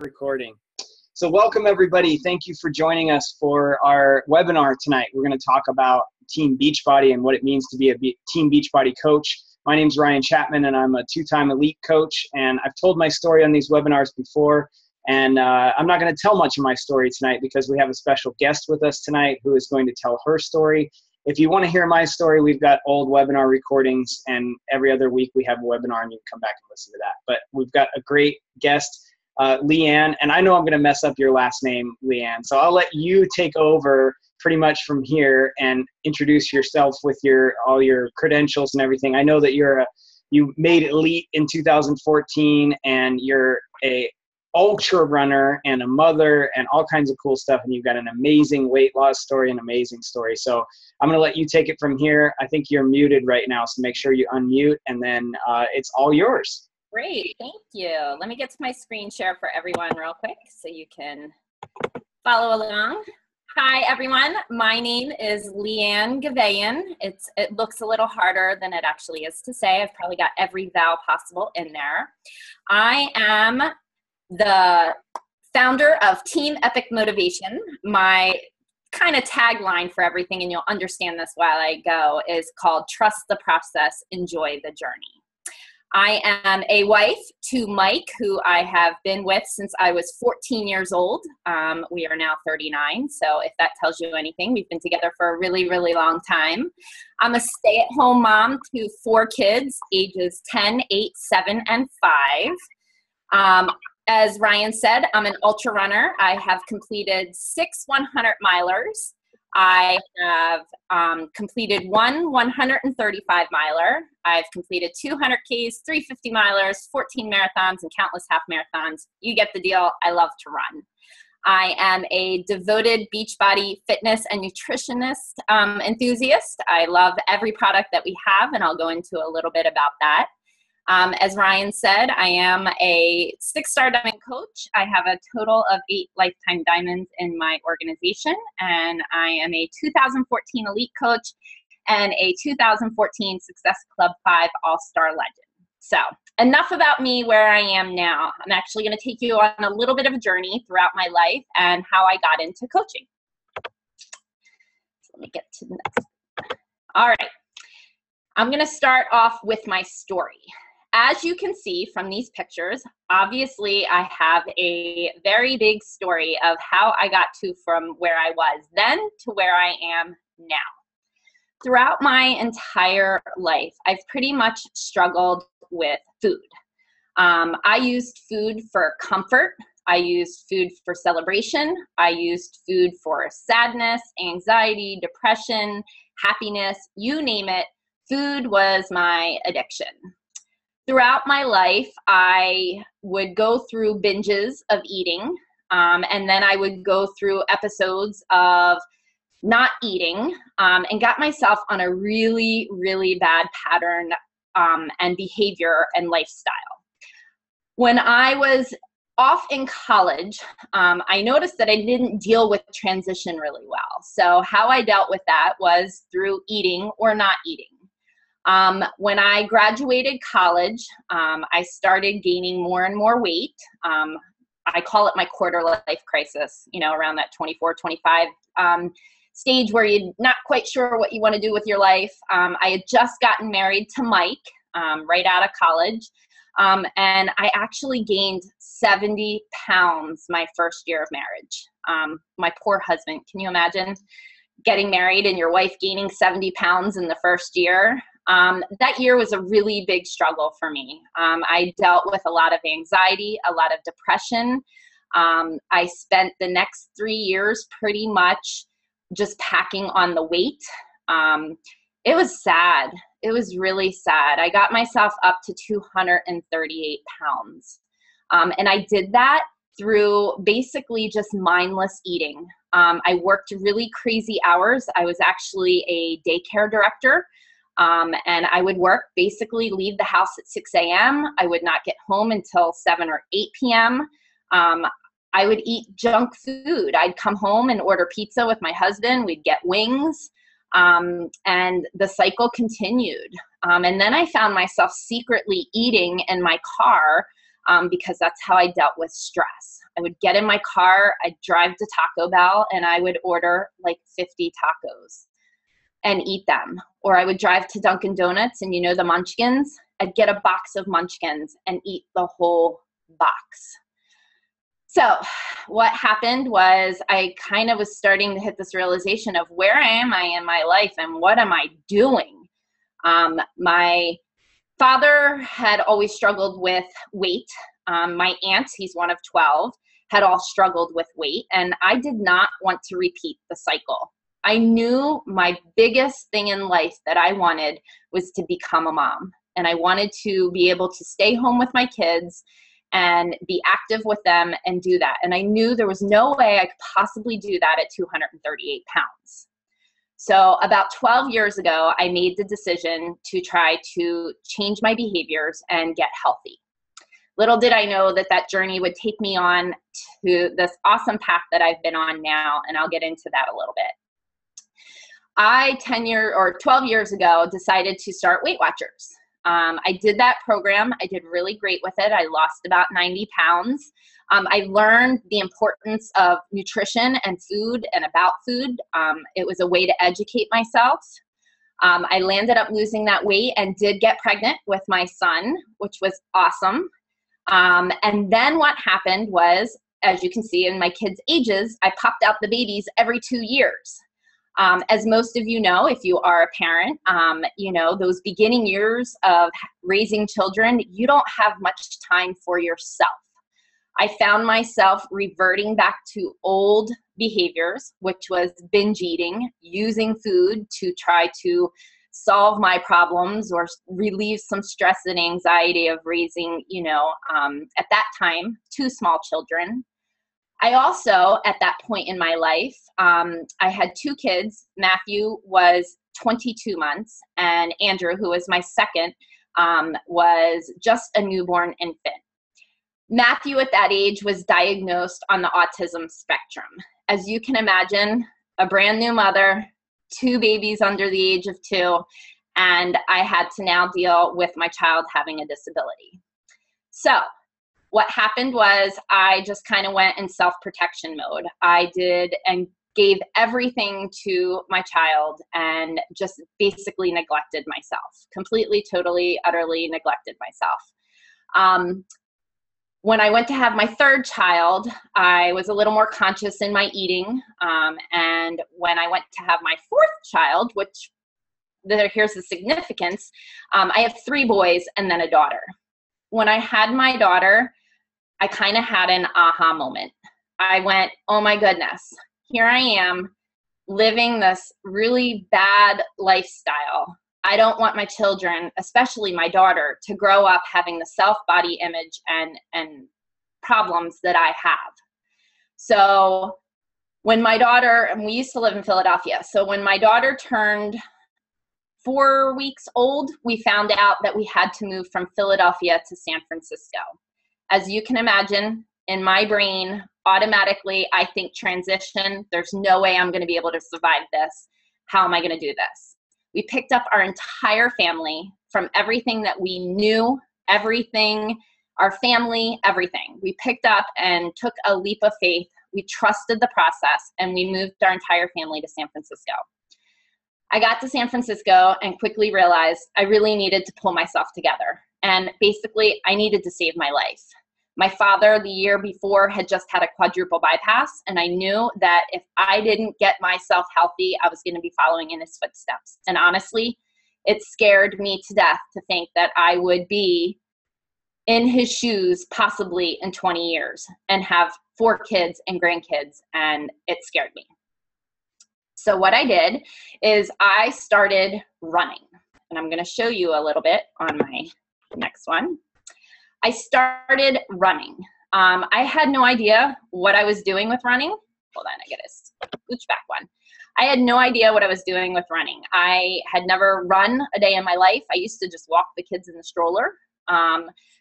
Recording. So welcome everybody. Thank you for joining us for our webinar tonight. We're going to talk about Team Beachbody and what it means to be a Team Beachbody coach. My name is Ryan Chapman and I'm a two-time elite coach, and I've told my story on these webinars before, and I'm not going to tell much of my story tonight because we have a special guest with us tonight who is going to tell her story. If you want to hear my story, we've got old webinar recordings, and every other week we have a webinar and you can come back and listen to that. But we've got a great guest, Leigh Anne, and I know I'm going to mess up your last name, Leigh Anne, so I'll let you take over pretty much from here and introduce yourself with all your credentials and everything. I know that you made elite in 2014, and you're a ultra runner and a mother and all kinds of cool stuff, and you've got an amazing weight loss story, an amazing story. So I'm going to let you take it from here. I think you're muted right now, so make sure you unmute, and then it's all yours. Great, thank you. Let me get to my screen share for everyone real quick so you can follow along. Hi everyone, my name is Leigh Anne Guveiyian. It looks a little harder than it actually is to say. I've probably got every vowel possible in there. I am the founder of Team Epic Motivation. My kind of tagline for everything, and you'll understand this while I go, is called Trust the Process, Enjoy the Journey. I am a wife to Mike, who I have been with since I was 14 years old. We are now 39, so if that tells you anything, we've been together for a really, really long time. I'm a stay-at-home mom to 4 kids, ages 10, 8, 7, and 5. As Ryan said, I'm an ultra runner. I have completed 6 100-milers. I have completed 1 135-miler. I've completed 200 Ks, 3 50-milers, 14 marathons, and countless half marathons. You get the deal. I love to run. I am a devoted Beachbody fitness and nutritionist enthusiast. I love every product that we have, and I'll go into a little bit about that. As Ryan said, I am a 6-star diamond coach. I have a total of 8 lifetime diamonds in my organization, and I am a 2014 elite coach and a 2014 Success Club 5 All-Star legend. So enough about me where I am now. I'm actually going to take you on a little bit of a journey throughout my life and how I got into coaching. So let me get to the next. All right. I'm going to start off with my story. As you can see from these pictures, obviously I have a very big story of how I got to from where I was then to where I am now. Throughout my entire life, I've pretty much struggled with food. I used food for comfort. I used food for celebration. I used food for sadness, anxiety, depression, happiness, you name it. Food was my addiction. Throughout my life, I would go through binges of eating, and then I would go through episodes of not eating, and got myself on a really, really bad pattern and behavior and lifestyle. When I was off in college, I noticed that I didn't deal with transition really well. So how I dealt with that was through eating or not eating. When I graduated college, I started gaining more and more weight. I call it my quarter life crisis, around that 24, 25 stage where you're not quite sure what you want to do with your life. I had just gotten married to Mike right out of college, and I actually gained 70 pounds my first year of marriage. My poor husband, can you imagine getting married and your wife gaining 70 pounds in the first year? That year was a really big struggle for me. I dealt with a lot of anxiety, a lot of depression. I spent the next 3 years pretty much just packing on the weight. It was sad. It was really sad. I got myself up to 238 pounds. And I did that through basically just mindless eating. I worked really crazy hours. I was actually a daycare director. And I would work, basically leave the house at 6 a.m. I would not get home until 7 or 8 p.m. I would eat junk food. I'd come home and order pizza with my husband. We'd get wings. And the cycle continued. And then I found myself secretly eating in my car because that's how I dealt with stress. I would get in my car, I'd drive to Taco Bell, and I would order like 50 tacos and eat them. Or I would drive to Dunkin' Donuts, and you know the Munchkins? I'd get a box of Munchkins and eat the whole box. So what happened was I kind of was starting to hit this realization of where am I in my life and what am I doing? My father had always struggled with weight. My aunt, he's one of 12, had all struggled with weight, and I did not want to repeat the cycle. I knew my biggest thing in life that I wanted was to become a mom, and I wanted to be able to stay home with my kids and be active with them and do that. And I knew there was no way I could possibly do that at 238 pounds. So about 12 years ago, I made the decision to try to change my behaviors and get healthy. Little did I know that that journey would take me on to this awesome path that I've been on now, and I'll get into that a little bit. I 12 years ago decided to start Weight Watchers. I did that program. I did really great with it. I lost about 90 pounds. I learned the importance of nutrition and food and about food. It was a way to educate myself. I landed up losing that weight and did get pregnant with my son, which was awesome. And then what happened was, as you can see in my kids' ages, I popped out the babies every 2 years. As most of you know, if you are a parent, you know, those beginning years of raising children, you don't have much time for yourself. I found myself reverting back to old behaviors, which was binge eating, using food to try to solve my problems or relieve some stress and anxiety of raising, you know, at that time, 2 small children. I also, at that point in my life, I had 2 kids. Matthew was 22 months, and Andrew, who was my second, was just a newborn infant. Matthew at that age was diagnosed on the autism spectrum. As you can imagine, a brand new mother, 2 babies under the age of 2, and I had to now deal with my child having a disability. So what happened was I just kind of went in self-protection mode. I did and gave everything to my child and just basically neglected myself. Completely, totally, utterly neglected myself. When I went to have my 3rd child, I was a little more conscious in my eating. And when I went to have my 4th child, which here's the significance, I have 3 boys and then a daughter. When I had my daughter, I kind of had an aha moment. I went, oh my goodness, here I am living this really bad lifestyle. I don't want my children, especially my daughter, to grow up having the self-body image and problems that I have. So when my daughter, and we used to live in Philadelphia, so when my daughter turned 4 weeks old, we found out that we had to move from Philadelphia to San Francisco. As you can imagine, in my brain, automatically I think transition. There's no way I'm going to be able to survive this. How am I going to do this? We picked up our entire family, from everything that we knew, everything, our family, everything. We picked up and took a leap of faith. We trusted the process, and we moved our entire family to San Francisco. I got to San Francisco and quickly realized I really needed to pull myself together. And basically, I needed to save my life. My father, the year before, had just had a quadruple bypass, and I knew that if I didn't get myself healthy, I was going to be following in his footsteps. And honestly, it scared me to death to think that I would be in his shoes possibly in 20 years and have 4 kids and grandkids, and it scared me. So what I did is I started running, and I'm going to show you a little bit on my next one. I started running. I had no idea what I was doing with running. Hold on, I get a scooch back one. I had no idea what I was doing with running. I had never run a day in my life. I used to just walk the kids in the stroller.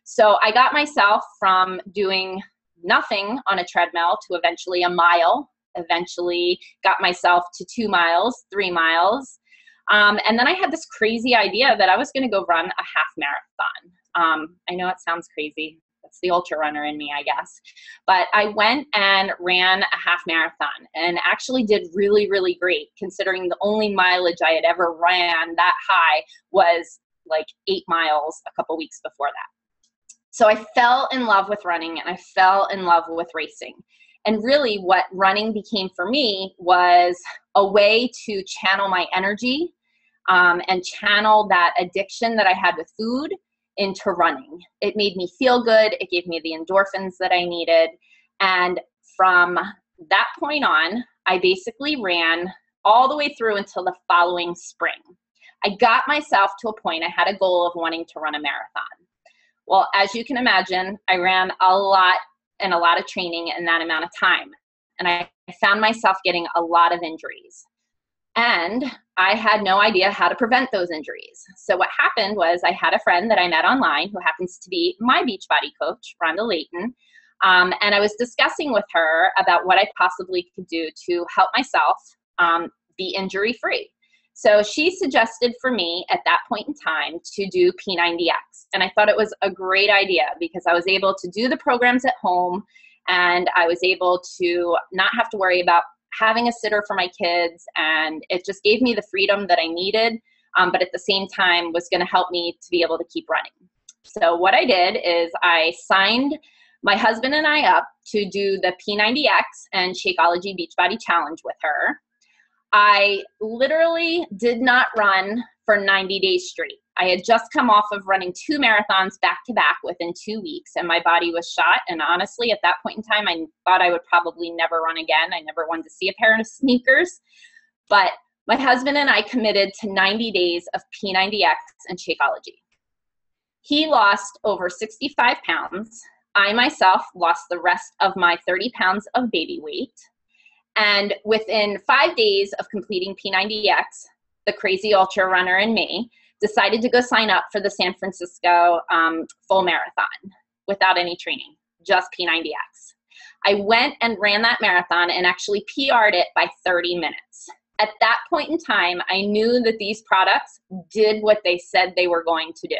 So I got myself from doing nothing on a treadmill to eventually a mile, eventually got myself to 2 miles, 3 miles. And then I had this crazy idea that I was going to go run a half marathon. I know it sounds crazy. That's the ultra runner in me, I guess. But I went and ran a half marathon and actually did really, really great, considering the only mileage I had ever ran that high was like 8 miles a couple weeks before that. So I fell in love with running and I fell in love with racing. And really what running became for me was a way to channel my energy and channel that addiction that I had with food into running. It made me feel good. It gave me the endorphins that I needed. And from that point on, I basically ran all the way through until the following spring. I got myself to a point, I had a goal of wanting to run a marathon. Well, as you can imagine, I ran a lot and a lot of training in that amount of time. And I found myself getting a lot of injuries. And I had no idea how to prevent those injuries. So what happened was I had a friend that I met online who happens to be my Beachbody coach, Rhonda Layton. And I was discussing with her about what I possibly could do to help myself be injury-free. So she suggested for me at that point in time to do P90X. And I thought it was a great idea because I was able to do the programs at home and I was able to not have to worry about having a sitter for my kids. And it just gave me the freedom that I needed, but at the same time was going to help me to be able to keep running. So what I did is I signed my husband and I up to do the P90X and Shakeology Beachbody Challenge with her. I literally did not run for 90 days straight. I had just come off of running 2 marathons back to back within 2 weeks and my body was shot. And honestly, at that point in time, I thought I would probably never run again. I never wanted to see a pair of sneakers. But my husband and I committed to 90 days of P90X and Shakeology. He lost over 65 pounds. I myself lost the rest of my 30 pounds of baby weight. And within 5 days of completing P90X, the crazy ultra runner in me decided to go sign up for the San Francisco full marathon without any training, just P90X. I went and ran that marathon and actually PR'd it by 30 minutes. At that point in time, I knew that these products did what they said they were going to do.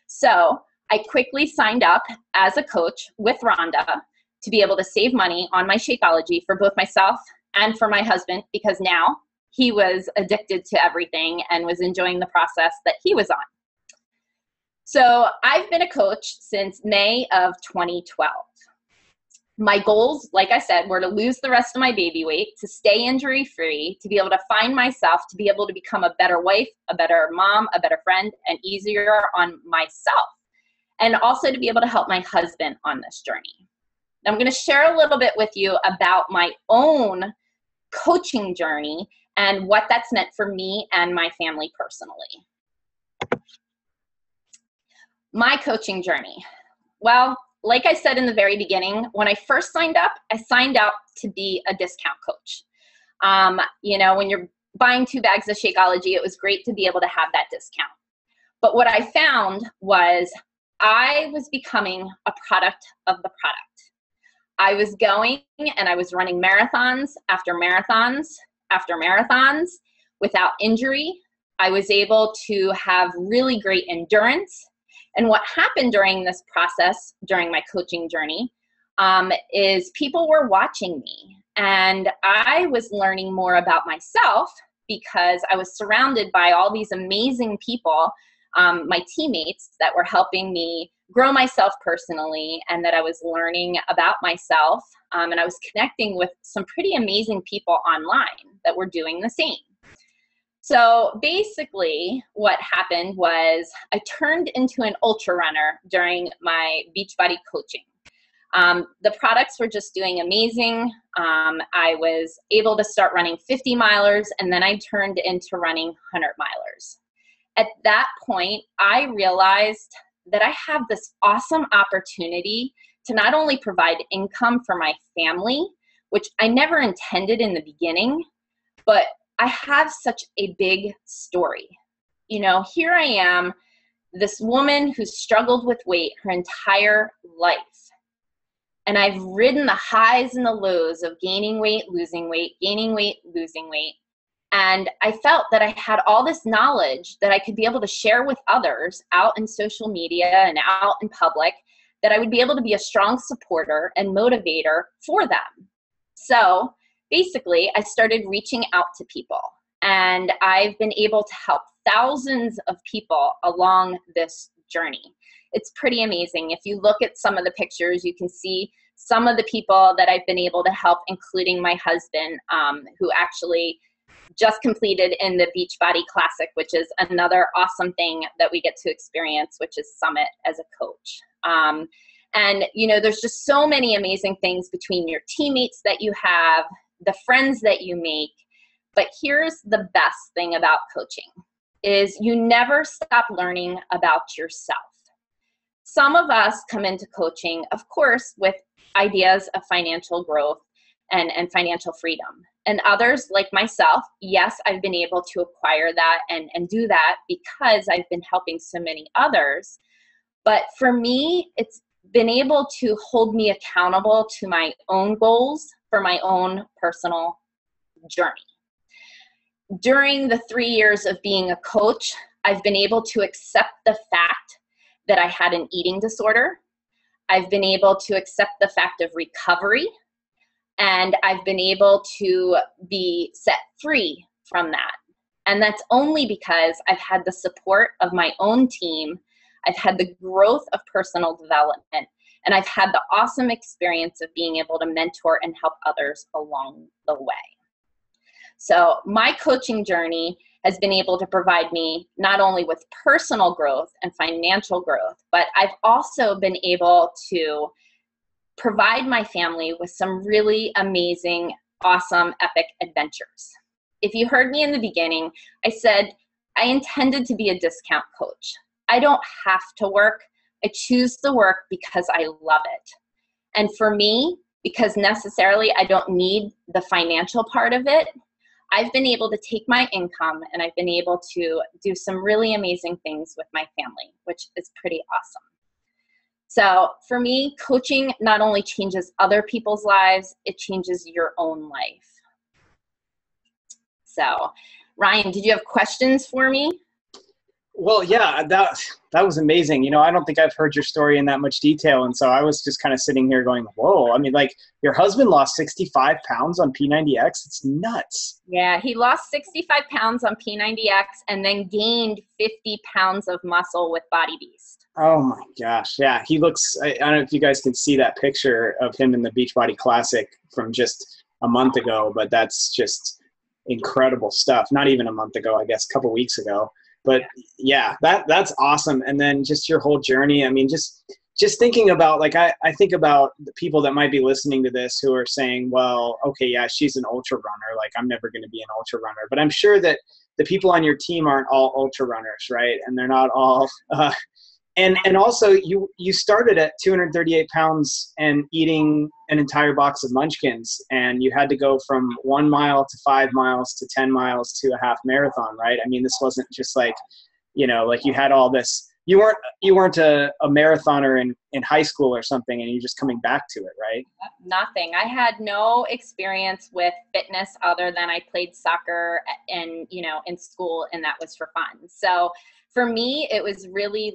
So I quickly signed up as a coach with Rhonda to be able to save money on my Shakeology for both myself and for my husband, because now he was addicted to everything and was enjoying the process that he was on. So I've been a coach since May of 2012. My goals, like I said, were to lose the rest of my baby weight, to stay injury-free, to be able to find myself, to be able to become a better wife, a better mom, a better friend, and easier on myself, and also to be able to help my husband on this journey. I'm going to share a little bit with you about my own coaching journey and what that's meant for me and my family personally. My coaching journey. Well, like I said in the very beginning, when I first signed up, I signed up to be a discount coach. You know, when you're buying 2 bags of Shakeology, it was great to be able to have that discount. But what I found was I was becoming a product of the product. I was going and I was running marathons after marathons after marathons without injury. I was able to have really great endurance. And what happened during this process, during my coaching journey, is people were watching me. And I was learning more about myself because I was surrounded by all these amazing people, my teammates that were helping me grow myself personally, and that I was learning about myself. And I was connecting with some pretty amazing people online that were doing the same. So basically what happened was I turned into an ultra runner during my Beachbody coaching. The products were just doing amazing. I was able to start running 50 milers, and then I turned into running 100 milers. At that point, I realized that I have this awesome opportunity to not only provide income for my family, which I never intended in the beginning, but I have such a big story. You know, here I am, this woman who's struggled with weight her entire life. And I've ridden the highs and the lows of gaining weight, losing weight, gaining weight, losing weight. And I felt that I had all this knowledge that I could be able to share with others out in social media and out in public that I would be able to be a strong supporter and motivator for them. So basically, I started reaching out to people, and I've been able to help thousands of people along this journey. It's pretty amazing. If you look at some of the pictures, you can see some of the people that I've been able to help, including my husband, who actually just completed in the Beachbody Classic, which is another awesome thing that we get to experience, which is Summit as a coach. And, you know, there's just so many amazing things between your teammates that you have, the friends that you make. But here's the best thing about coaching is you never stop learning about yourself. Some of us come into coaching, of course, with ideas of financial growth and financial freedom. And others, like myself, yes, I've been able to acquire that and do that because I've been helping so many others. But for me, it's been able to hold me accountable to my own goals for my own personal journey. During the 3 years of being a coach, I've been able to accept the fact that I had an eating disorder. I've been able to accept the fact of recovery, and I've been able to be set free from that. And that's only because I've had the support of my own team. I've had the growth of personal development, and I've had the awesome experience of being able to mentor and help others along the way. So my coaching journey has been able to provide me not only with personal growth and financial growth, but I've also been able to provide my family with some really amazing, awesome, epic adventures. If you heard me in the beginning, I said I intended to be a discount coach. I don't have to work. I choose to work because I love it. And for me, because necessarily I don't need the financial part of it, I've been able to take my income and I've been able to do some really amazing things with my family, which is pretty awesome. So for me, coaching not only changes other people's lives, it changes your own life. So Ryan, did you have questions for me? Well, yeah, that was amazing. You know, I don't think I've heard your story in that much detail. And so I was just kind of sitting here going, whoa, I mean, like your husband lost 65 pounds on P90X. It's nuts. Yeah, he lost 65 pounds on P90X and then gained 50 pounds of muscle with Body Beast. Oh my gosh. Yeah. He looks, I don't know if you guys can see that picture of him in the Beachbody Classic from just a month ago, but that's just incredible stuff. Not even a month ago, I guess, a couple weeks ago. But yeah, that's awesome. And then just your whole journey. I mean, just thinking about, like, I think about the people that might be listening to this who are saying, well, okay, yeah, she's an ultra runner. Like, I'm never going to be an ultra runner. But I'm sure that the people on your team aren't all ultra runners, right? And they're not all, and also you started at 238 pounds and eating an entire box of Munchkins, and you had to go from 1 mile to 5 miles to 10 miles to a half marathon, right? I mean, this wasn't just like, you know, like you had all this, you weren't a marathoner in high school or something, and you're just coming back to it, right? Nothing. I had no experience with fitness other than I played soccer and, you know, in school, and that was for fun. So for me, it was really,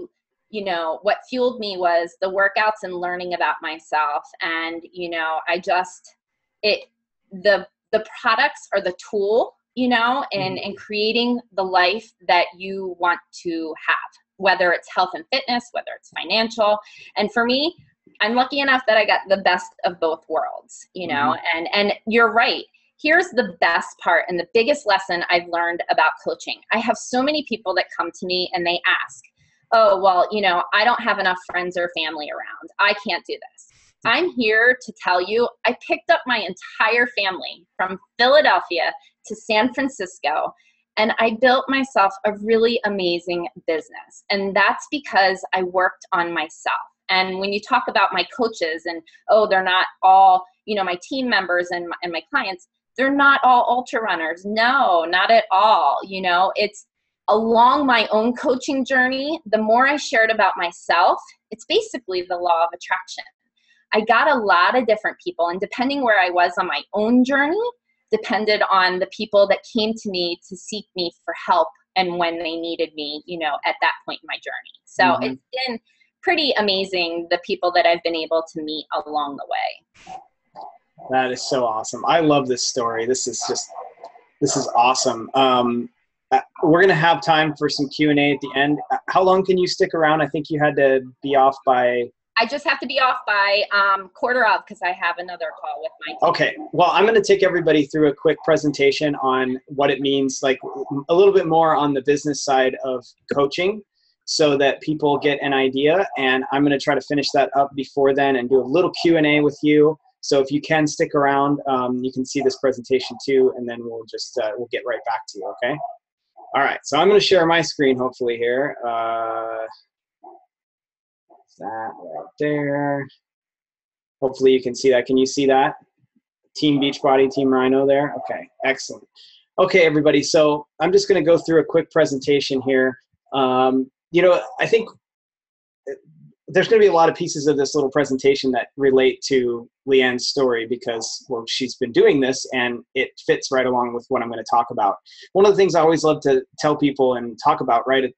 you know, what fueled me was the workouts and learning about myself. And, you know, the products are the tool, you know, in creating the life that you want to have, whether it's health and fitness, whether it's financial. And for me, I'm lucky enough that I got the best of both worlds, you know, and you're right. Here's the best part and the biggest lesson I've learned about coaching. I have so many people that come to me and they ask, oh, well, you know, I don't have enough friends or family around. I can't do this. I'm here to tell you, I picked up my entire family from Philadelphia to San Francisco, and I built myself a really amazing business. And that's because I worked on myself. And when you talk about my coaches and, oh, they're not all, you know, my team members and my clients, they're not all ultra runners. No, not at all. You know, it's along my own coaching journey, the more I shared about myself, it's basically the law of attraction. I got a lot of different people, and depending where I was on my own journey, depended on the people that came to me to seek me for help and when they needed me, you know, at that point in my journey. So it's been pretty amazing, the people that I've been able to meet along the way. That is so awesome. I love this story. This is awesome. We're going to have time for some Q&A at the end. How long can you stick around? I think you had to be off by... I just have to be off by quarter of, because I have another call with my team. Okay. Well, I'm going to take everybody through a quick presentation on what it means, like a little bit more on the business side of coaching, so that people get an idea. And I'm going to try to finish that up before then and do a little Q&A with you. So if you can stick around, you can see this presentation too, and then we'll just we'll get right back to you, okay? All right, so I'm going to share my screen hopefully here. That right there. Hopefully you can see that. Can you see that? Team Beachbody, Team Rhino there? Okay, excellent. Okay, everybody, so I'm just going to go through a quick presentation here. You know, I think there's going to be a lot of pieces of this little presentation that relate to Leigh Anne's story because, well, she's been doing this and it fits right along with what I'm going to talk about. One of the things I always love to tell people and talk about right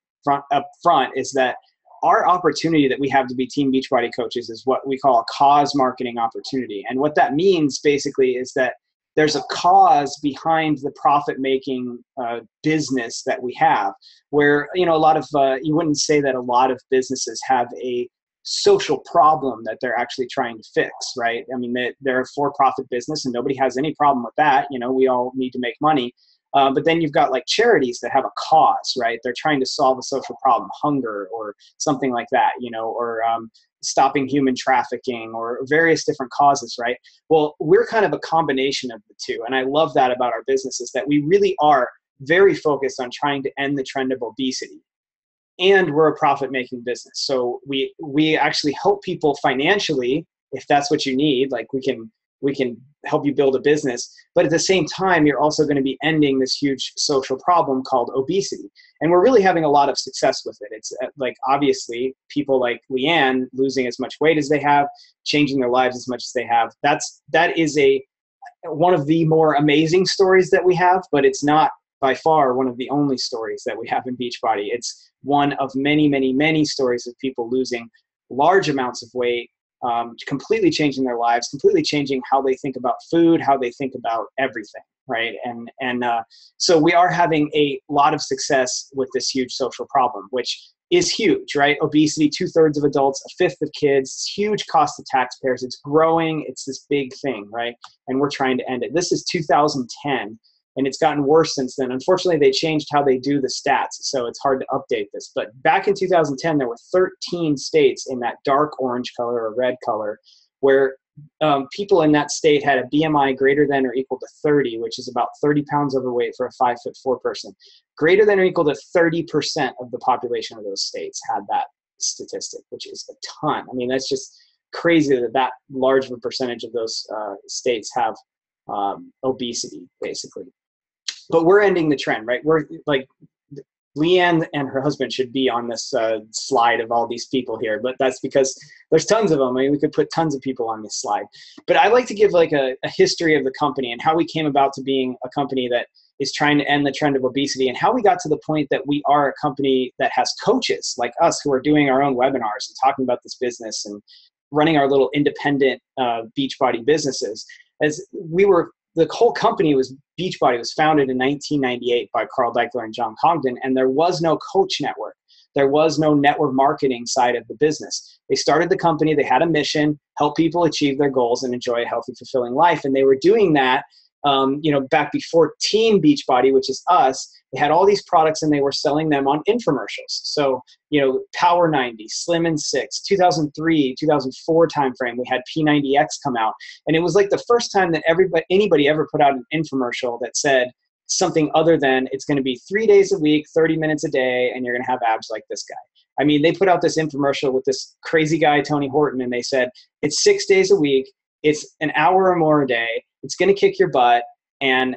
up front is that our opportunity that we have to be Team Beachbody coaches is what we call a cause marketing opportunity. And what that means basically is that there's a cause behind the profit-making business that we have, where, you know, a lot of, you wouldn't say that a lot of businesses have a social problem that they're actually trying to fix, right? I mean, they're a for-profit business and nobody has any problem with that. You know, we all need to make money. But then you've got like charities that have a cause, right? They're trying to solve a social problem, hunger or something like that, you know, or stopping human trafficking or various different causes, right? Well, we're kind of a combination of the two. And I love that about our business is that we really are very focused on trying to end the trend of obesity. And we're a profit-making business. So we actually help people financially, if that's what you need, like we can help you build a business. But at the same time, you're also going to be ending this huge social problem called obesity. And we're really having a lot of success with it. It's like, obviously, people like Leigh Anne losing as much weight as they have, changing their lives as much as they have. That is one of the more amazing stories that we have, but it's not by far one of the only stories that we have in Beachbody. It's one of many, many, many stories of people losing large amounts of weight, completely changing their lives, completely changing how they think about food, how they think about everything, right? And so we are having a lot of success with this huge social problem, which is huge, right? Obesity, 2/3 of adults, 1/5 of kids, huge cost to taxpayers. It's growing. It's this big thing, right? And we're trying to end it. This is 2010. And it's gotten worse since then. Unfortunately, they changed how they do the stats, so it's hard to update this. But back in 2010, there were 13 states in that dark orange color or red color where people in that state had a BMI greater than or equal to 30, which is about 30 pounds overweight for a 5'4" person. Greater than or equal to 30% of the population of those states had that statistic, which is a ton. I mean, that's just crazy that large of a percentage of those states have obesity, basically. But we're ending the trend, right? We're like, Leigh Anne and her husband should be on this slide of all these people here, but that's because there's tons of them. I mean, we could put tons of people on this slide. But I like to give like a history of the company and how we came about to being a company that is trying to end the trend of obesity and how we got to the point that we are a company that has coaches like us who are doing our own webinars and talking about this business and running our little independent Beachbody businesses. The whole company Beachbody was founded in 1998 by Carl Deichler and John Congdon, and there was no coach network. There was no network marketing side of the business. They started the company, they had a mission, help people achieve their goals and enjoy a healthy, fulfilling life. And they were doing that, back before Team Beachbody, which is us. They had all these products and they were selling them on infomercials. So, Power 90, Slim and 6, 2003, 2004 timeframe, we had P90X come out. And it was like the first time that anybody ever put out an infomercial that said something other than it's going to be 3 days a week, 30 minutes a day, and you're going to have abs like this guy. I mean, they put out this infomercial with this crazy guy, Tony Horton, and they said, it's 6 days a week, it's an hour or more a day, it's going to kick your butt, and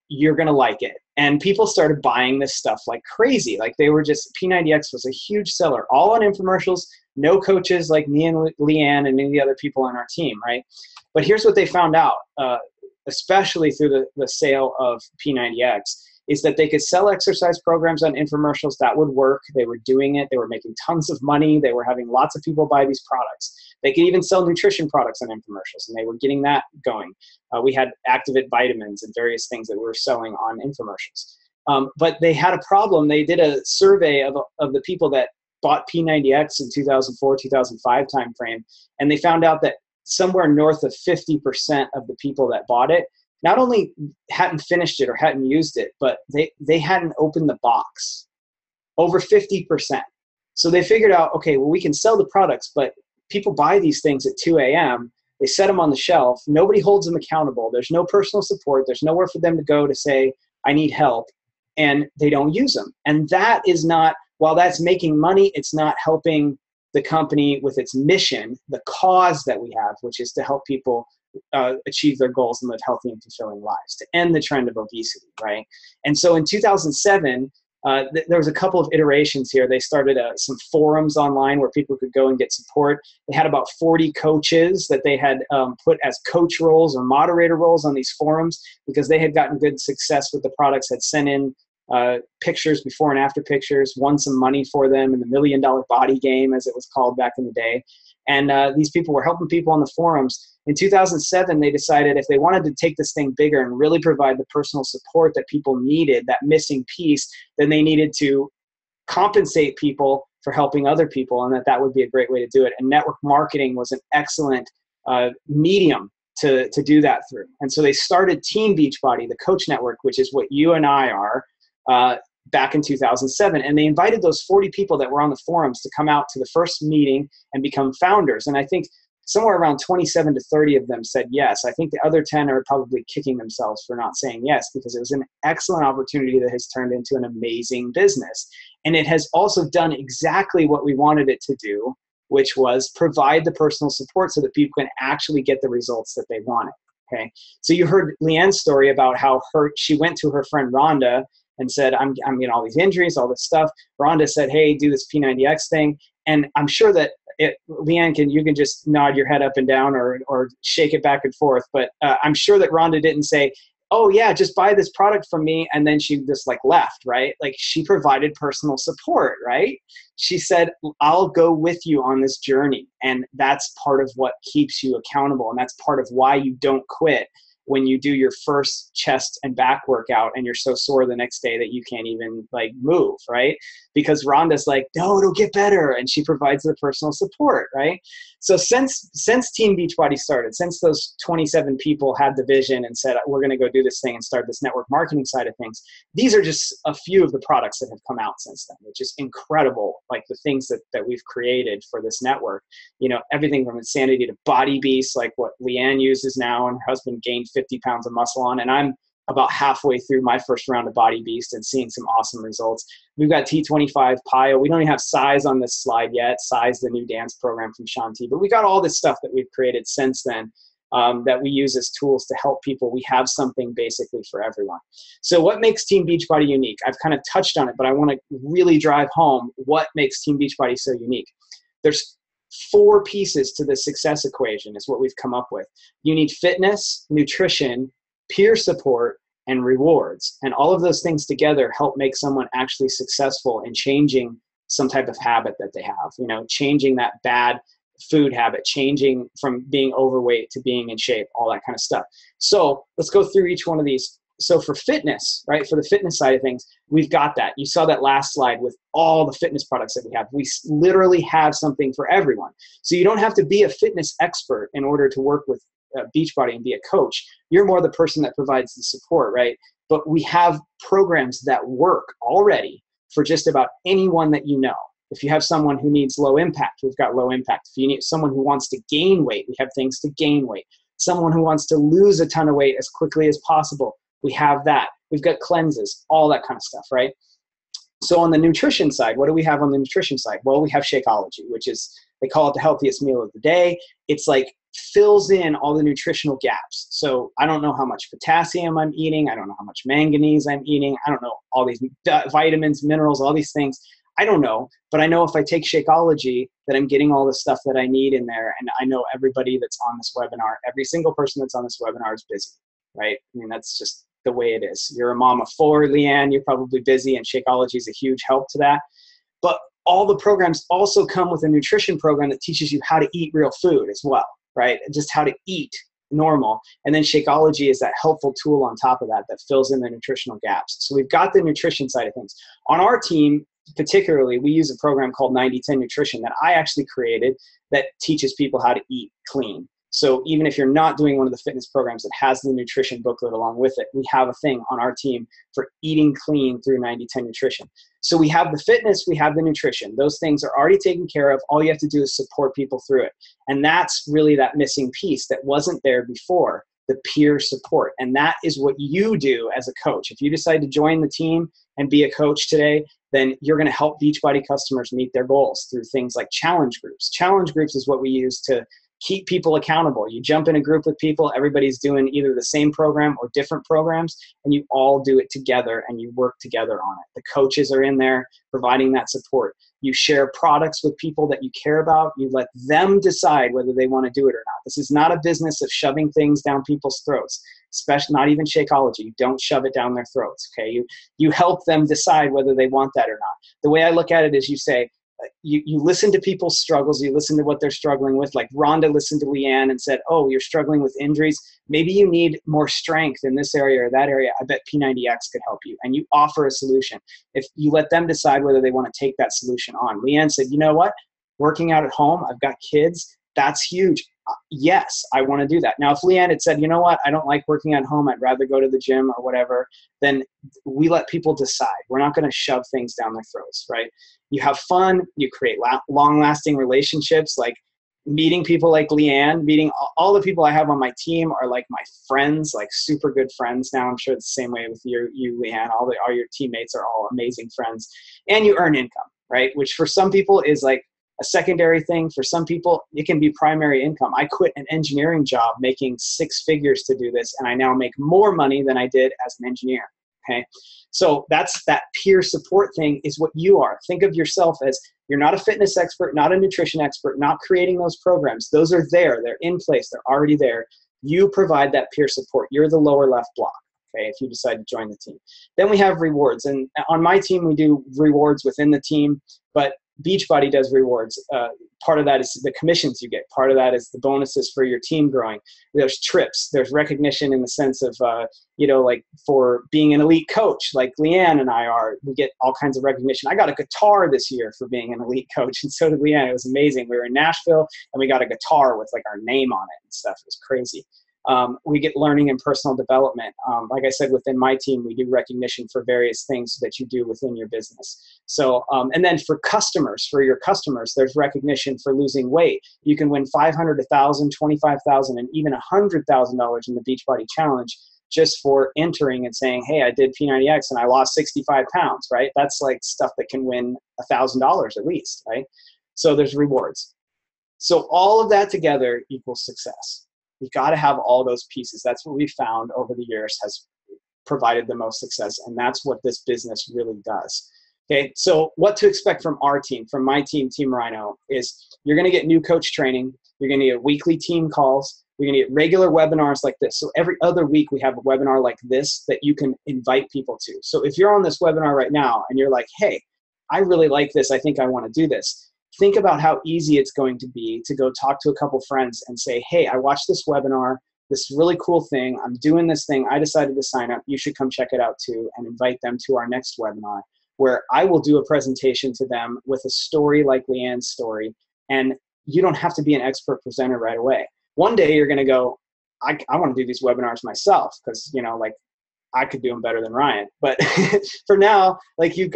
you're going to like it. And people started buying this stuff like crazy. Like they were just, P90X was a huge seller, all on infomercials, no coaches like me and Leigh Anne and many of the other people on our team, right? But here's what they found out, especially through the sale of P90X, is that they could sell exercise programs on infomercials. That would work. They were doing it. They were making tons of money. They were having lots of people buy these products. They could even sell nutrition products on infomercials, and they were getting that going. We had Activate vitamins and various things that we were selling on infomercials. But they had a problem. They did a survey of the people that bought P90X in 2004, 2005 timeframe, and they found out that somewhere north of 50% of the people that bought it not only hadn't finished it or hadn't used it, but they hadn't opened the box. Over 50%. So they figured out, okay, well, we can sell the products, but people buy these things at 2 a.m. They set them on the shelf. Nobody holds them accountable. There's no personal support. There's nowhere for them to go to say, I need help. And they don't use them. And that is not, while that's making money, it's not helping the company with its mission, the cause that we have, which is to help people achieve their goals and live healthy and fulfilling lives, to end the trend of obesity, right? And so in 2007, there was a couple of iterations here. They started some forums online where people could go and get support. They had about 40 coaches that they had put as coach roles or moderator roles on these forums because they had gotten good success with the products, had sent in pictures, before and after pictures, won some money for them in the $1 Million Body Game, as it was called back in the day. And these people were helping people on the forums. In 2007, they decided if they wanted to take this thing bigger and really provide the personal support that people needed, that missing piece, then they needed to compensate people for helping other people, and that would be a great way to do it. And network marketing was an excellent medium to do that through. And so they started Team Beachbody, the coach network, which is what you and I are, back in 2007. And they invited those 40 people that were on the forums to come out to the first meeting and become founders. And I think somewhere around 27 to 30 of them said yes. I think the other 10 are probably kicking themselves for not saying yes, because it was an excellent opportunity that has turned into an amazing business. And it has also done exactly what we wanted it to do, which was provide the personal support so that people can actually get the results that they wanted. Okay. So you heard Leigh Anne's story about how she went to her friend Rhonda and said, I'm getting all these injuries, all this stuff. Rhonda said, hey, do this P90X thing. And I'm sure that Leigh Anne, you can just nod your head up and down or shake it back and forth. But I'm sure that Rhonda didn't say, oh yeah, just buy this product from me. And then she just left, right? She provided personal support, right? She said, I'll go with you on this journey. And that's part of what keeps you accountable. And that's part of why you don't quit when you do your first chest and back workout and you're so sore the next day that you can't even move, right? Because Rhonda's no, it'll get better. And she provides the personal support, right? So since Team Beachbody started, since those 27 people had the vision and said, we're going to go do this thing and start this network marketing side of things, these are just a few of the products that have come out since then, which is incredible. The things that we've created for this network, everything from Insanity to Body Beast, like what Leigh Anne uses now, and her husband gained 50 pounds of muscle on. And I'm about halfway through my first round of Body Beast and seeing some awesome results. We've got T25 Pio. We don't even have Size on this slide yet. Size, the new dance program from Shanti. But we got all this stuff that we've created since then that we use as tools to help people. We have something basically for everyone. So what makes Team Beachbody unique? I've kind of touched on it, but I want to really drive home what makes Team Beachbody so unique. There's 4 pieces to the success equation is what we've come up with. You need fitness, nutrition, peer support, and rewards. And all of those things together help make someone actually successful in changing some type of habit that they have, changing that bad food habit, changing from being overweight to being in shape, all that kind of stuff. So let's go through each one of these. So for fitness, right, for the fitness side of things, we've got that. You saw that last slide with all the fitness products that we have. We literally have something for everyone. So you don't have to be a fitness expert in order to work with Beachbody and be a coach. You're more the person that provides the support, right? But we have programs that work already for just about anyone that you know. If you have someone who needs low impact, we've got low impact. If you need someone who wants to gain weight, we have things to gain weight. Someone who wants to lose a ton of weight as quickly as possible, we have that. We've got cleanses, all that kind of stuff, right? So on the nutrition side, what do we have on the nutrition side? Well, we have Shakeology, which is, they call it the healthiest meal of the day. It's fills in all the nutritional gaps. So I don't know how much potassium I'm eating. I don't know how much manganese I'm eating. I don't know all these vitamins, minerals, all these things. I don't know, but I know if I take Shakeology that I'm getting all the stuff that I need in there. And I know everybody that's on this webinar, every single person that's on this webinar is busy, right? I mean, that's just the way it is. You're a mom of 4, Leigh Anne, you're probably busy, and Shakeology is a huge help to that. But all the programs also come with a nutrition program that teaches you how to eat real food as well, right? Just how to eat normal. And then Shakeology is that helpful tool on top of that that fills in the nutritional gaps. So we've got the nutrition side of things. On our team, particularly, we use a program called 90-10 Nutrition that I actually created that teaches people how to eat clean. So even if you're not doing one of the fitness programs that has the nutrition booklet along with it, we have a thing on our team for eating clean through 90-10 Nutrition. So we have the fitness, we have the nutrition. Those things are already taken care of. All you have to do is support people through it. And that's really that missing piece that wasn't there before, the peer support. And that is what you do as a coach. If you decide to join the team and be a coach today, then you're going to help Beachbody customers meet their goals through things like challenge groups. Challenge groups is what we use to keep people accountable. You jump in a group with people, everybody's doing either the same program or different programs, and you all do it together and you work together on it. The coaches are in there providing that support. You share products with people that you care about. You let them decide whether they want to do it or not. This is not a business of shoving things down people's throats, especially not even Shakeology. You don't shove it down their throats, okay? You help them decide whether they want that or not. The way I look at it is you say, you listen to people's struggles, you listen to what they're struggling with. Like Rhonda listened to Leigh Anne and said, oh, you're struggling with injuries. Maybe you need more strength in this area or that area. I bet P90X could help you. And you offer a solution. If you let them decide whether they want to take that solution on. Leigh Anne said, you know what? Working out at home, I've got kids. That's huge. Yes, I want to do that. Now, if Leigh Anne had said, you know what, I don't like working at home, I'd rather go to the gym or whatever, then we let people decide. We're not going to shove things down their throats, right? You have fun, you create long-lasting relationships, like meeting people like Leigh Anne, meeting all the people I have on my team are like my friends, like super good friends now. I'm sure it's the same way with you, Leigh Anne. All your teammates are all amazing friends. And you earn income, right? Which for some people is like a secondary thing. For some people, it can be primary income. I quit an engineering job making 6 figures to do this, and I now make more money than I did as an engineer, okay? So that's that peer support thing is what you are. Think of yourself as you're not a fitness expert, not a nutrition expert, not creating those programs. Those are there. They're in place. They're already there. You provide that peer support. You're the lower left block, okay, if you decide to join the team. Then we have rewards. And on my team, we do rewards within the team, but Beachbody does rewards. Part of that is the commissions you get. Part of that is the bonuses for your team growing. There's trips. There's recognition in the sense of, like for being an elite coach, like Leigh Anne and I are. We get all kinds of recognition. I got a guitar this year for being an elite coach, and so did Leigh Anne. It was amazing. We were in Nashville, and we got a guitar with like our name on it and stuff. It was crazy. We get learning and personal development. Like I said, within my team, we do recognition for various things that you do within your business. So, and then for your customers, there's recognition for losing weight. You can win $500, $1,000, $25,000, and even $100,000 in the Beachbody Challenge just for entering and saying, hey, I did P90X and I lost 65 pounds, right? That's like stuff that can win $1,000 at least, right? So there's rewards. So all of that together equals success. You've got to have all those pieces. That's what we've found over the years has provided the most success, and that's what this business really does. Okay, so what to expect from our team, from my team, Team Rhino, is you're going to get new coach training. You're going to get weekly team calls. You're going to get regular webinars like this. So every other week we have a webinar like this that you can invite people to. So if you're on this webinar right now and you're like, hey, I really like this. I think I want to do this. Think about how easy it's going to be to go talk to a couple friends and say, hey, I watched this webinar, this really cool thing, I'm doing this thing, I decided to sign up, you should come check it out too, and invite them to our next webinar where I will do a presentation to them with a story like Leigh Anne's story, and you don't have to be an expert presenter right away. One day you're going to go, I want to do these webinars myself because, I could do them better than Ryan. But for now, like you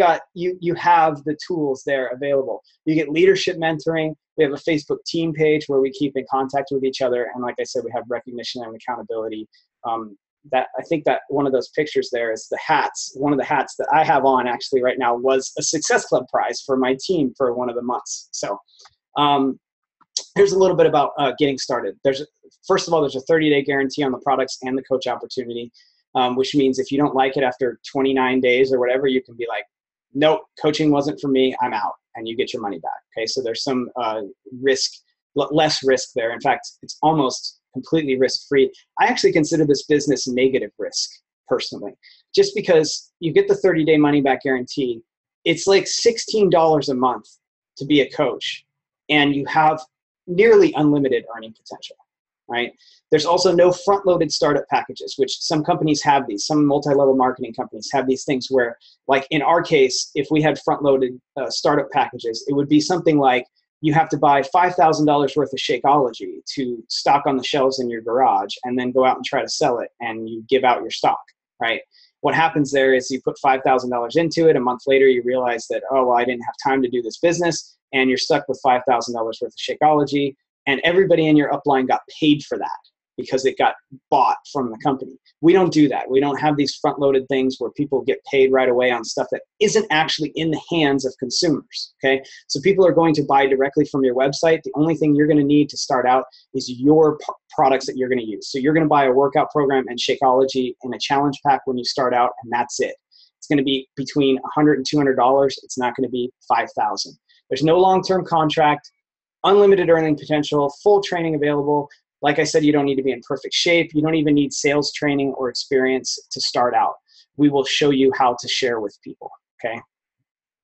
have the tools there available. You get leadership mentoring. We have a Facebook team page where we keep in contact with each other. And like I said, we have recognition and accountability. That I think that one of those pictures there is the hats. One of the hats that I have on actually right now was a Success Club prize for my team for one of the months. So here's a little bit about getting started. First of all, there's a 30-day guarantee on the products and the coach opportunity. Which means if you don't like it after 29 days or whatever, you can be like, nope, coaching wasn't for me, I'm out, and you get your money back. Okay, so there's some less risk there. In fact, it's almost completely risk-free. I actually consider this business negative risk personally, just because you get the 30-day money-back guarantee. It's like $16 a month to be a coach, and you have nearly unlimited earning potential, right? There's also no front-loaded startup packages, which some companies have these. Some multi-level marketing companies have these things where, like in our case, if we had front-loaded startup packages, it would be something like you have to buy $5,000 worth of Shakeology to stock on the shelves in your garage and then go out and try to sell it, and you give out your stock, right? What happens there is you put $5,000 into it. A month later, you realize that, oh, well, I didn't have time to do this business, and you're stuck with $5,000 worth of Shakeology, and everybody in your upline got paid for that because it got bought from the company. We don't do that. We don't have these front-loaded things where people get paid right away on stuff that isn't actually in the hands of consumers, okay? So people are going to buy directly from your website. The only thing you're going to need to start out is your products that you're going to use. So you're going to buy a workout program and Shakeology in a challenge pack when you start out, and that's it. It's going to be between $100 and $200. It's not going to be $5,000. There's no long-term contract, unlimited earning potential, full training available. Like I said, you don't need to be in perfect shape. You don't even need sales training or experience to start out. We will show you how to share with people, okay?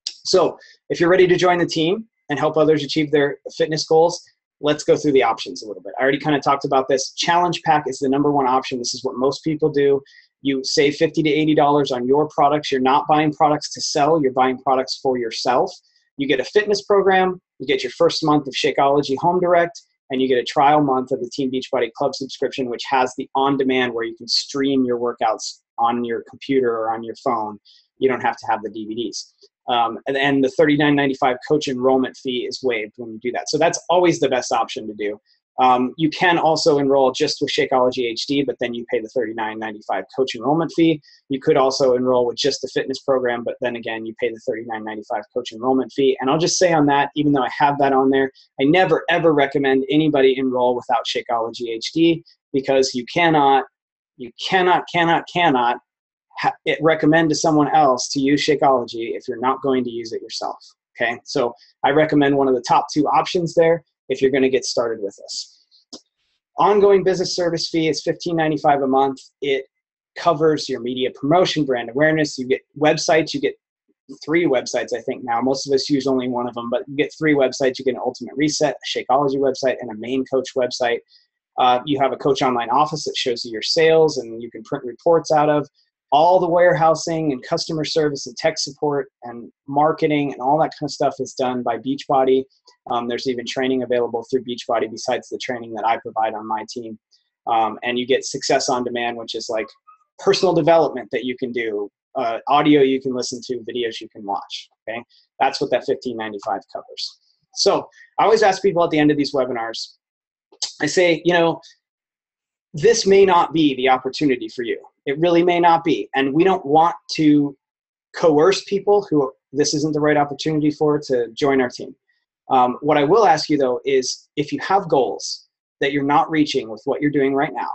So if you're ready to join the team and help others achieve their fitness goals, let's go through the options a little bit. I already kind of talked about this. Challenge pack is the number one option. This is what most people do. You save $50 to $80 on your products. You're not buying products to sell. You're buying products for yourself. You get a fitness program. You get your first month of Shakeology Home Direct, and you get a trial month of the Team Beachbody Club subscription, which has the on-demand where you can stream your workouts on your computer or on your phone. You don't have to have the DVDs. And the $39.95 coach enrollment fee is waived when you do that. So that's always the best option to do. You can also enroll just with Shakeology HD, but then you pay the $39.95 coach enrollment fee. You could also enroll with just the fitness program, but then again, you pay the $39.95 coach enrollment fee. And I'll just say on that, even though I have that on there, I never, ever recommend anybody enroll without Shakeology HD, because you cannot recommend to someone else to use Shakeology if you're not going to use it yourself, okay? So I recommend one of the top two options there if you're going to get started with this. Ongoing business service fee is $15.95 a month. It covers your media promotion, brand awareness. You get websites. You get 3 websites, I think now. Most of us use only one of them, but you get 3 websites. You get an Ultimate Reset, a Shakeology website, and a main coach website. You have a coach online office that shows you your sales and you can print reports out of. All the warehousing and customer service and tech support and marketing and all that kind of stuff is done by Beachbody. There's even training available through Beachbody besides the training that I provide on my team. And you get Success on Demand, which is like personal development that you can do, audio you can listen to, videos you can watch, okay? That's what that $15.95 covers. So I always ask people at the end of these webinars, I say, you know, this may not be the opportunity for you. It really may not be. And we don't want to coerce people who this isn't the right opportunity for to join our team. What I will ask you, though, is if you have goals that you're not reaching with what you're doing right now,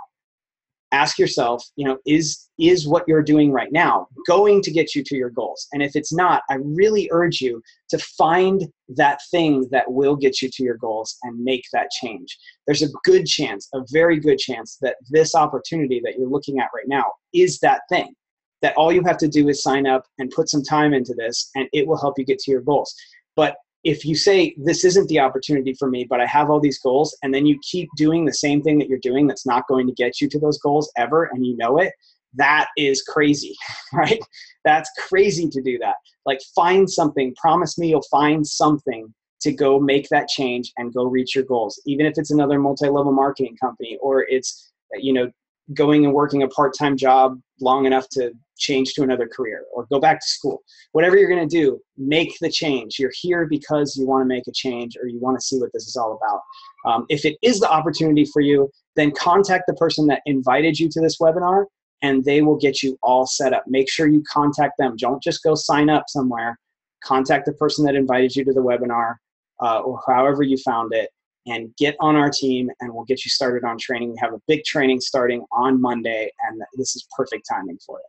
ask yourself, you know, is what you're doing right now going to get you to your goals? And if it's not, I really urge you to find that thing that will get you to your goals and make that change. There's a good chance, a very good chance, that this opportunity that you're looking at right now is that thing, that all you have to do is sign up and put some time into this, and it will help you get to your goals. But if you say, this isn't the opportunity for me, but I have all these goals, and then you keep doing the same thing that you're doing that's not going to get you to those goals ever, and you know it, that is crazy, right? That's crazy to do that. Like, find something, promise me you'll find something to go make that change and go reach your goals. Even if it's another multi-level marketing company, or it's, you know, going and working a part-time job long enough to change to another career or go back to school. Whatever you're going to do, make the change. You're here because you want to make a change, or you want to see what this is all about. If it is the opportunity for you, then contact the person that invited you to this webinar, and they will get you all set up. Make sure you contact them. Don't just go sign up somewhere. Contact the person that invited you to the webinar, or however you found it, and get on our team, and we'll get you started on training. We have a big training starting on Monday, and this is perfect timing for it.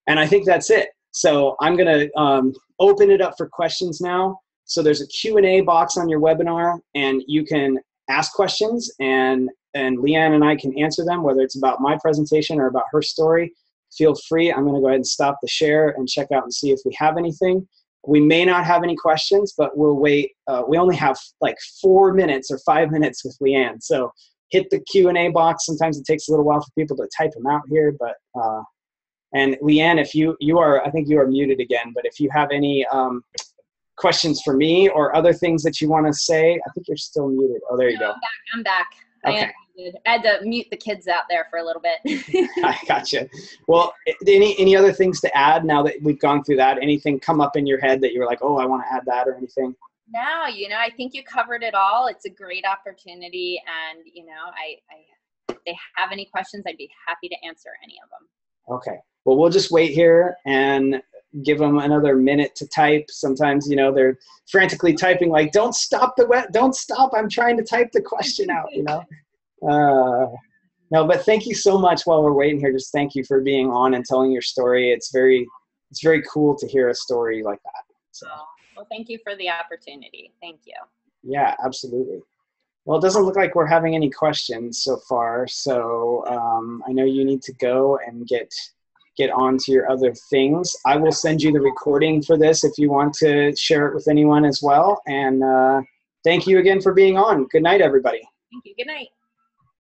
And I think that's it. So I'm going to open it up for questions now. So there's a Q&A box on your webinar, and you can ask questions, and Leigh Anne and I can answer them, whether it's about my presentation or about her story. feel free. I'm going to go ahead and stop the share and check out and see if we have anything. We may not have any questions, but we'll wait. We only have like 4 minutes or 5 minutes with Leigh Anne. So hit the Q&A box. Sometimes it takes a little while for people to type them out here. But and Leigh Anne, if you are, I think you are muted again, but if you have any questions for me or other things that you want to say, I think you're still muted. Oh, there you go. I'm back. Okay. I had to mute the kids out there for a little bit. I gotcha. Well, any other things to add now that we've gone through that? Anything come up in your head that you were like, oh, I want to add that or anything? No, I think you covered it all. It's a great opportunity. And, if they have any questions, I'd be happy to answer any of them. Okay. Well, we'll just wait here and give them another minute to type. Sometimes, they're frantically typing like, don't stop, I'm trying to type the question out, No, but thank you so much while we're waiting here. Just thank you for being on and telling your story. It's very cool to hear a story like that. So. Well, thank you for the opportunity. Thank you. Yeah, absolutely. Well, it doesn't look like we're having any questions so far. So I know you need to go and get on to your other things. I will send you the recording for this if you want to share it with anyone as well. And thank you again for being on. Good night, everybody. Thank you. Good night.